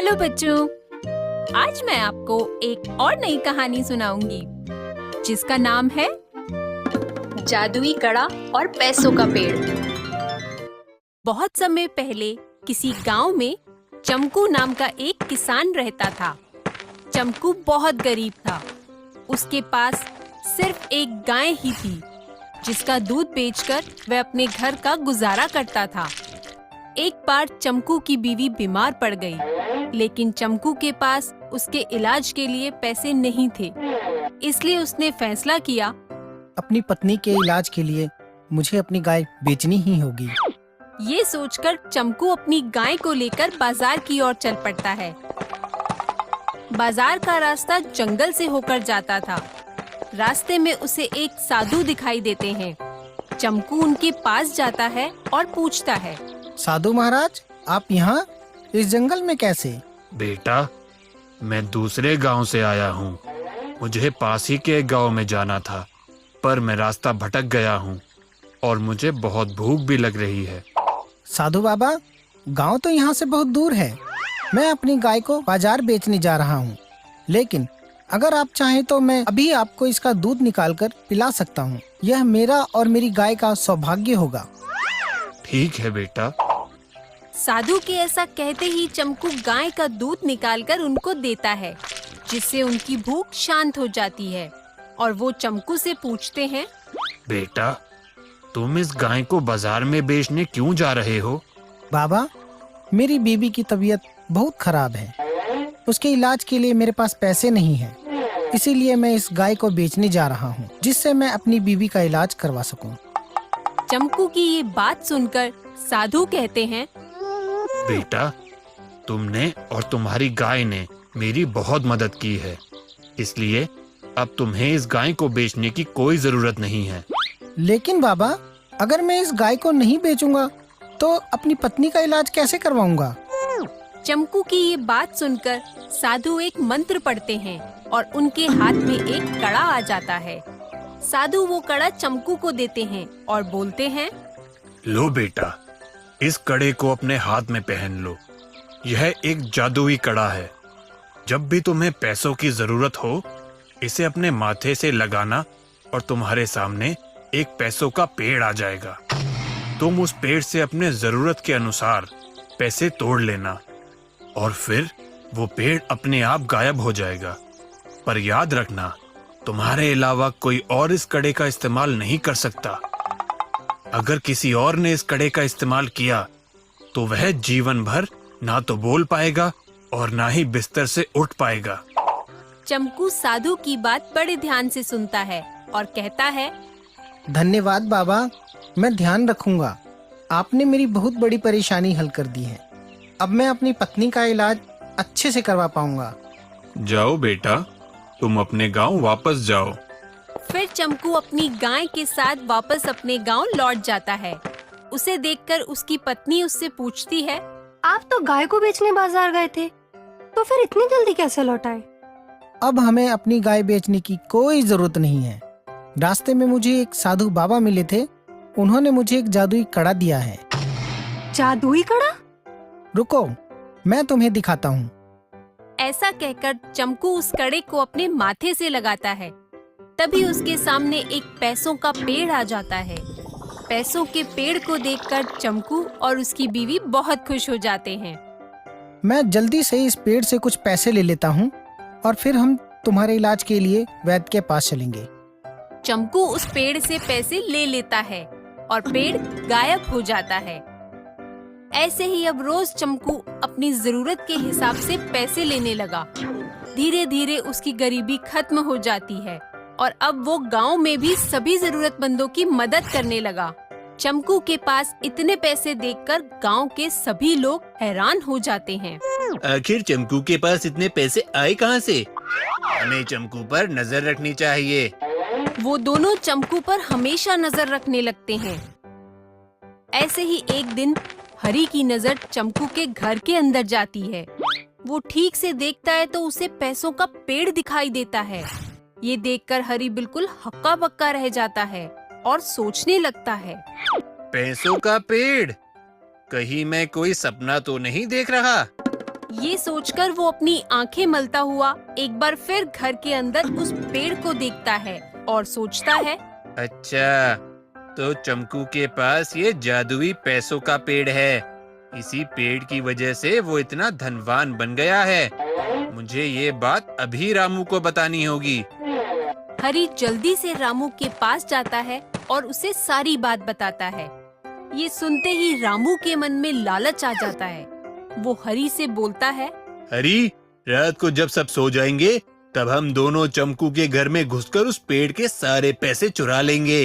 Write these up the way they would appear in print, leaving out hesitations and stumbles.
Hello बच्चों, आज मैं आपको एक और नई कहानी सुनाऊंगी जिसका नाम है जादुई कड़ा और पैसों का पेड़। बहुत समय पहले किसी गांव में चमकू नाम का एक किसान रहता था। चमकू बहुत गरीब था। उसके पास सिर्फ एक गाय ही थी जिसका दूध बेचकर वह अपने घर का गुजारा करता था। एक बार चमकू की बीवी बीमार पड़ गई, लेकिन चमकू के पास उसके इलाज के लिए पैसे नहीं थे। इसलिए उसने फैसला किया, अपनी पत्नी के इलाज के लिए मुझे अपनी गाय बेचनी ही होगी। ये सोचकर चमकू अपनी गाय को लेकर बाजार की ओर चल पड़ता है। बाजार का रास्ता जंगल से होकर जाता था। रास्ते में उसे एक साधु दिखाई देते हैं। चमकू उनके पास जाता है और पूछता है, साधु महाराज, आप यहाँ इस जंगल में कैसे? बेटा, मैं दूसरे गांव से आया हूँ। मुझे पास ही के गांव में जाना था, पर मैं रास्ता भटक गया हूँ और मुझे बहुत भूख भी लग रही है। साधु बाबा, गांव तो यहाँ से बहुत दूर है। मैं अपनी गाय को बाजार बेचने जा रहा हूँ, लेकिन अगर आप चाहें तो मैं अभी आपको इसका दूध निकालकर पिला सकता हूँ। यह मेरा और मेरी गाय का सौभाग्य होगा। ठीक है बेटा। साधु के ऐसा कहते ही चमकू गाय का दूध निकालकर उनको देता है, जिससे उनकी भूख शांत हो जाती है। और वो चमकू से पूछते हैं, बेटा, तुम इस गाय को बाजार में बेचने क्यों जा रहे हो? बाबा, मेरी बीवी की तबीयत बहुत खराब है। उसके इलाज के लिए मेरे पास पैसे नहीं है। इसीलिए मैं इस गाय को बेचने जा रहा हूँ, जिससे मैं अपनी बीवी का इलाज करवा सकूँ। चमकू की ये बात सुनकर साधु कहते हैं, बेटा, तुमने और तुम्हारी गाय ने मेरी बहुत मदद की है, इसलिए अब तुम्हें इस गाय को बेचने की कोई जरूरत नहीं है। लेकिन बाबा, अगर मैं इस गाय को नहीं बेचूंगा तो अपनी पत्नी का इलाज कैसे करवाऊंगा? चमकू की ये बात सुनकर साधु एक मंत्र पढ़ते हैं और उनके हाथ में एक कड़ा आ जाता है। साधु वो कड़ा चमकू को देते हैं और बोलते हैं, लो बेटा, इस कड़े को अपने हाथ में पहन लो। यह एक जादुई कड़ा है। जब भी तुम्हें पैसों की जरूरत हो, इसे अपने माथे से लगाना और तुम्हारे सामने एक पैसों का पेड़ आ जाएगा। तुम उस पेड़ से अपने जरूरत के अनुसार पैसे तोड़ लेना और फिर वो पेड़ अपने आप गायब हो जाएगा। पर याद रखना, तुम्हारे अलावा कोई और इस कड़े का इस्तेमाल नहीं कर सकता। अगर किसी और ने इस कड़े का इस्तेमाल किया तो वह जीवन भर ना तो बोल पाएगा और ना ही बिस्तर से उठ पाएगा। चमकू साधु की बात बड़े ध्यान से सुनता है और कहता है, धन्यवाद बाबा, मैं ध्यान रखूंगा। आपने मेरी बहुत बड़ी परेशानी हल कर दी है। अब मैं अपनी पत्नी का इलाज अच्छे से करवा पाऊंगा। जाओ बेटा, तुम अपने गांव वापस जाओ। फिर चमकू अपनी गाय के साथ वापस अपने गांव लौट जाता है। उसे देखकर उसकी पत्नी उससे पूछती है, आप तो गाय को बेचने बाजार गए थे, तो फिर इतनी जल्दी कैसे लौट आए? अब हमें अपनी गाय बेचने की कोई जरूरत नहीं है। रास्ते में मुझे एक साधु बाबा मिले थे। उन्होंने मुझे एक जादुई कड़ा दिया है। जादुई कड़ा? रुको, मैं तुम्हें दिखाता हूँ। ऐसा कहकर चमकू उस कड़े को अपने माथे से लगाता है। तभी उसके सामने एक पैसों का पेड़ आ जाता है। पैसों के पेड़ को देखकर चमकू और उसकी बीवी बहुत खुश हो जाते हैं। मैं जल्दी से इस पेड़ से कुछ पैसे ले लेता हूँ और फिर हम तुम्हारे इलाज के लिए वैद्य के पास चलेंगे। चमकू उस पेड़ से पैसे ले लेता है और पेड़ गायब हो जाता है। ऐसे ही अब रोज चमकू अपनी जरूरत के हिसाब से पैसे लेने लगा। धीरे धीरे उसकी गरीबी खत्म हो जाती है और अब वो गांव में भी सभी जरूरतमंदों की मदद करने लगा। चमकू के पास इतने पैसे देखकर गांव के सभी लोग हैरान हो जाते हैं। आखिर चमकू के पास इतने पैसे आए कहाँ से? हमें चमकू पर नजर रखनी चाहिए। वो दोनों चमकू पर हमेशा नजर रखने लगते हैं। ऐसे ही एक दिन हरी की नजर चमकू के घर के अंदर जाती है। वो ठीक से देखता है तो उसे पैसों का पेड़ दिखाई देता है। ये देखकर हरी बिल्कुल हक्का बक्का रह जाता है और सोचने लगता है, पैसों का पेड़? कहीं मैं कोई सपना तो नहीं देख रहा? ये सोचकर वो अपनी आंखें मलता हुआ एक बार फिर घर के अंदर उस पेड़ को देखता है और सोचता है, अच्छा, तो चमकू के पास ये जादुई पैसों का पेड़ है। इसी पेड़ की वजह से वो इतना धनवान बन गया है। मुझे ये बात अभी रामू को बतानी होगी। हरी जल्दी से रामू के पास जाता है और उसे सारी बात बताता है। ये सुनते ही रामू के मन में लालच आ जाता है। वो हरी से बोलता है, हरी, रात को जब सब सो जाएंगे तब हम दोनों चमकू के घर में घुसकर उस पेड़ के सारे पैसे चुरा लेंगे।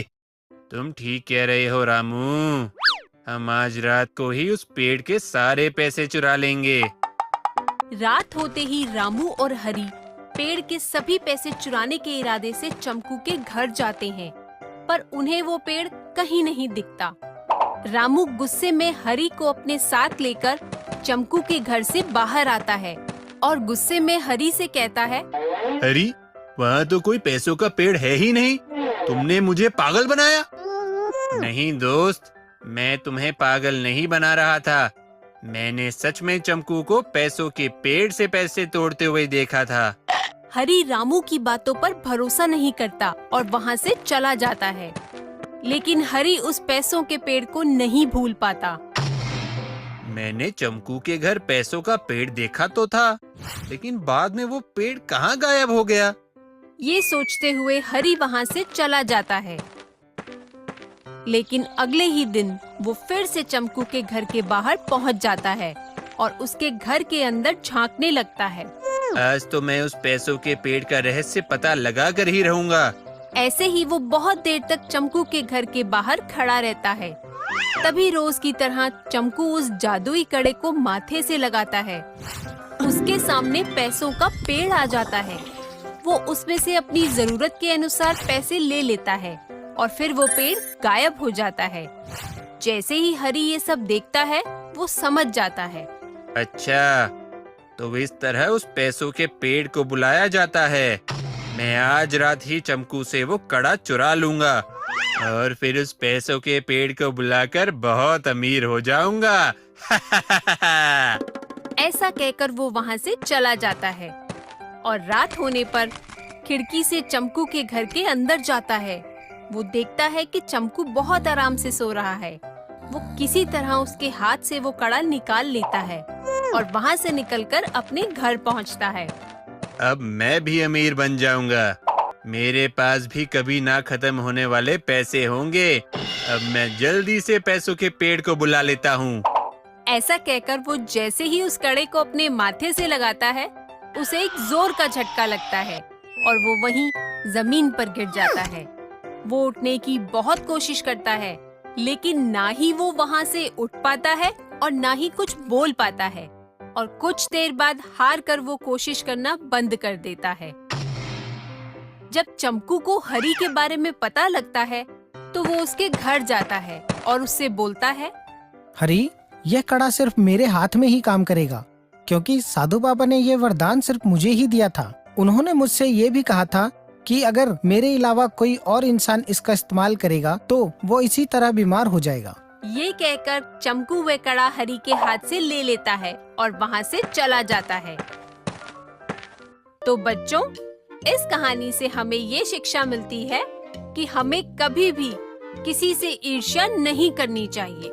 तुम ठीक कह रहे हो रामू, हम आज रात को ही उस पेड़ के सारे पैसे चुरा लेंगे। रात होते ही रामू और हरी पेड़ के सभी पैसे चुराने के इरादे से चमकू के घर जाते हैं, पर उन्हें वो पेड़ कहीं नहीं दिखता। रामू गुस्से में हरी को अपने साथ लेकर चमकू के घर से बाहर आता है और गुस्से में हरी से कहता है, हरी, वहाँ तो कोई पैसों का पेड़ है ही नहीं। तुमने मुझे पागल बनाया। नहीं दोस्त, मैं तुम्हें पागल नहीं बना रहा था। मैंने सच में चमकू को पैसों के पेड़ से पैसे तोड़ते हुए देखा था। हरी रामू की बातों पर भरोसा नहीं करता और वहाँ से चला जाता है, लेकिन हरी उस पैसों के पेड़ को नहीं भूल पाता। मैंने चमकू के घर पैसों का पेड़ देखा तो था, लेकिन बाद में वो पेड़ कहाँ गायब हो गया। ये सोचते हुए हरी वहाँ से चला जाता है, लेकिन अगले ही दिन वो फिर से चमकू के घर के बाहर पहुँच जाता है और उसके घर के अंदर झांकने लगता है। आज तो मैं उस पैसों के पेड़ का रहस्य पता लगा कर ही रहूंगा। ऐसे ही वो बहुत देर तक चमकू के घर के बाहर खड़ा रहता है। तभी रोज की तरह चमकू उस जादुई कड़े को माथे से लगाता है। उसके सामने पैसों का पेड़ आ जाता है। वो उसमें से अपनी जरूरत के अनुसार पैसे ले लेता है और फिर वो पेड़ गायब हो जाता है। जैसे ही हरी ये सब देखता है, वो समझ जाता है। अच्छा, तो इस तरह उस पैसों के पेड़ को बुलाया जाता है। मैं आज रात ही चमकू से वो कड़ा चुरा लूंगा और फिर उस पैसों के पेड़ को बुलाकर बहुत अमीर हो जाऊंगा। ऐसा कहकर वो वहाँ से चला जाता है और रात होने पर खिड़की से चमकू के घर के अंदर जाता है। वो देखता है कि चमकू बहुत आराम से सो रहा है। वो किसी तरह उसके हाथ से वो कड़ा निकाल लेता है और वहाँ से निकलकर अपने घर पहुँचता है। अब मैं भी अमीर बन जाऊंगा। मेरे पास भी कभी ना खत्म होने वाले पैसे होंगे। अब मैं जल्दी से पैसों के पेड़ को बुला लेता हूँ। ऐसा कहकर वो जैसे ही उस कड़े को अपने माथे से लगाता है, उसे एक जोर का झटका लगता है और वो वहीं जमीन पर गिर जाता है। वो उठने की बहुत कोशिश करता है, लेकिन ना ही वो वहाँ से उठ पाता है और ना ही कुछ बोल पाता है और कुछ देर बाद हार कर वो कोशिश करना बंद कर देता है। जब चमकू को हरी के बारे में पता लगता है, तो वो उसके घर जाता है और उससे बोलता है, हरी, यह कड़ा सिर्फ मेरे हाथ में ही काम करेगा, क्योंकि साधु बाबा ने ये वरदान सिर्फ मुझे ही दिया था। उन्होंने मुझसे ये भी कहा था कि अगर मेरे अलावा कोई और इंसान इसका इस्तेमाल करेगा तो वो इसी तरह बीमार हो जाएगा। ये कहकर चमकू वे कड़ा हरी के हाथ से ले लेता है और वहाँ से चला जाता है। तो बच्चों, इस कहानी से हमें ये शिक्षा मिलती है कि हमें कभी भी किसी से ईर्ष्या नहीं करनी चाहिए।